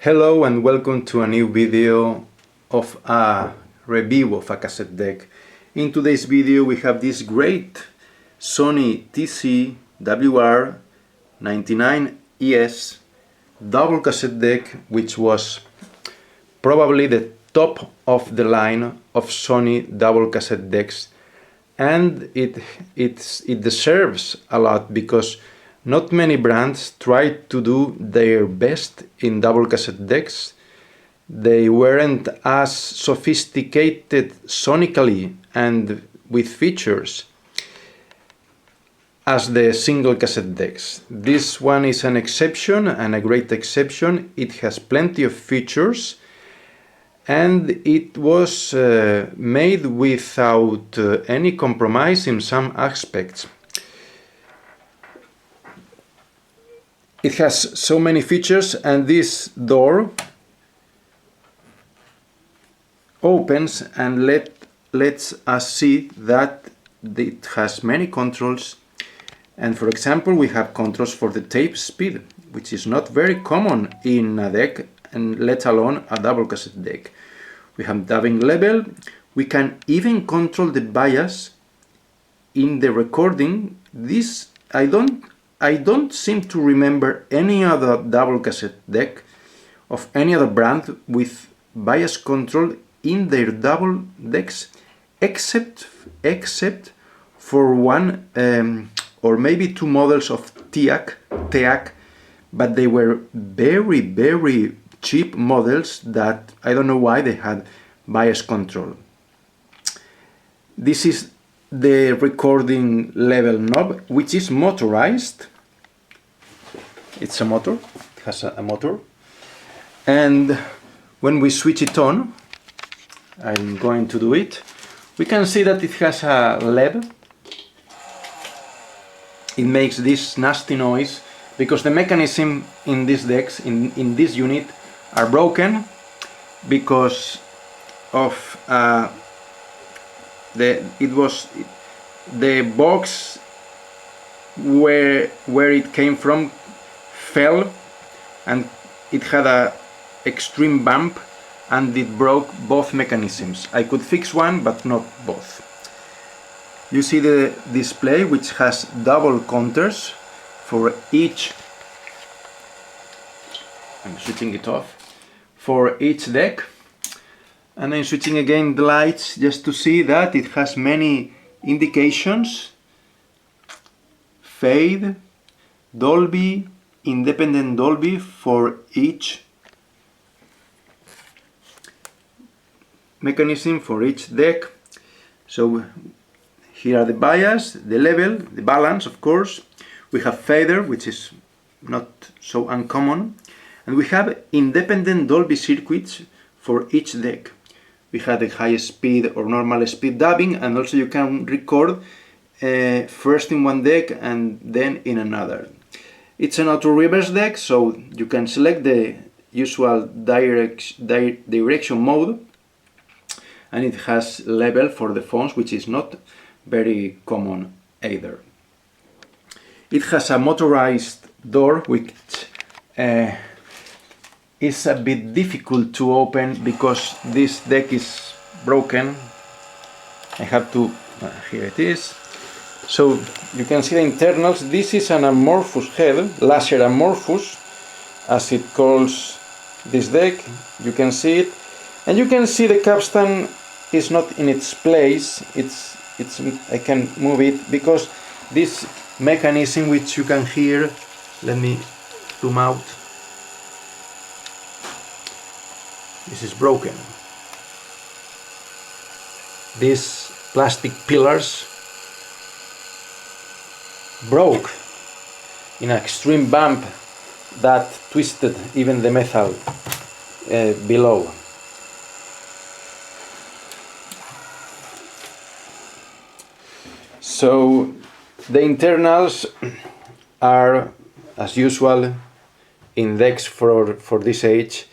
Hello and welcome to a new video of a review of a cassette deck. In today's video we have this great Sony TC WR99ES double cassette deck, which was probably the top of the line of Sony double cassette decks, and it deserves a lot because not many brands tried to do their best in double cassette decks. They weren't as sophisticated sonically and with features as the single cassette decks. This one is an exception, and a great exception. It has plenty of features, and it was made without any compromise in some aspects. It has so many features, and this door opens and lets us see that it has many controls. And for example, we have controls for the tape speed, which is not very common in a deck, and let alone a double cassette deck. We have dubbing level. We can even control the bias in the recording. This I don't seem to remember any other double cassette deck of any other brand with bias control in their double decks, except for one or maybe two models of TEAC, but they were very cheap models that I don't know why they had bias control. This is the recording level knob, which is motorized. It's a motor, it has a motor, and when we switch it on, I'm going to do it, we can see that it has a LED. It makes this nasty noise because the mechanism in these decks, in this unit, are broken because of the box where it came from fell, and it had a extreme bump, and it broke both mechanisms. I could fix one, but not both. You see the display, which has double counters for each. I'm switching it off. For each deck. And I'm switching again the lights just to see that it has many indications. Fade, Dolby, independent Dolby for each mechanism for each deck. So here are the bias, the level, the balance, of course. We have fader, which is not so uncommon, and we have independent Dolby circuits for each deck. We have the high speed or normal speed dubbing, and also you can record first in one deck and then in another. It's an auto reverse deck, so you can select the usual direction mode, and it has level for the phones, which is not very common either. It has a motorized door, which is a bit difficult to open because this deck is broken. I have to, here it is. So you can see the internals. This is an amorphous head, laser amorphous, as it calls this deck. You can see it, and you can see the capstan is not in its place. I can move it because this mechanism, which you can hear, let me zoom out, this is broken. These plastic pillars broke in an extreme bump that twisted even the metal below. So the internals are, as usual in decks for this age,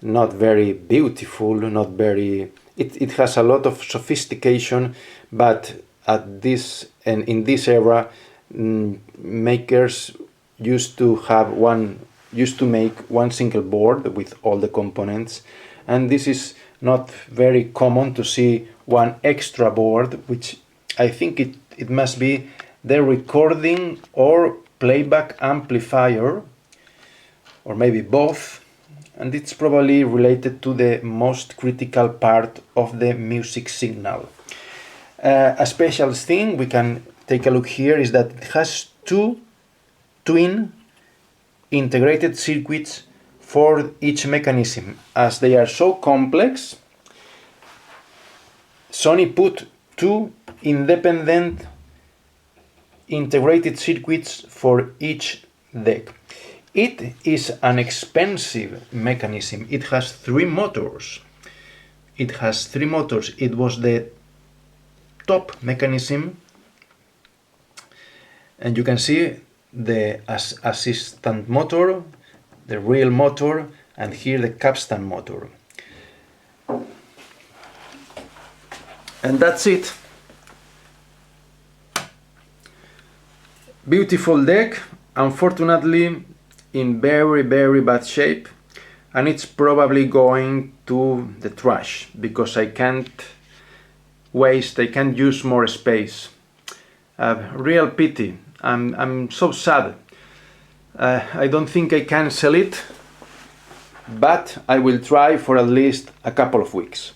not very beautiful, not very. It has a lot of sophistication, but at this and in this era, makers used to have one used to make one single board with all the components, and this is not very common to see one extra board, which I think it must be the recording or playback amplifier, or maybe both, and it's probably related to the most critical part of the music signal. A special thing we can take a look here is that it has two twin integrated circuits for each mechanism. As they are so complex, Sony put two independent integrated circuits for each deck. It is an expensive mechanism. It has three motors. It was the top mechanism, and you can see the assistant motor, the real motor, and here the capstan motor. And that's it. Beautiful deck, unfortunately in very bad shape, and it's probably going to the trash because I can't use more space. Real pity. I'm so sad. I don't think I can sell it, but I will try for at least a couple of weeks.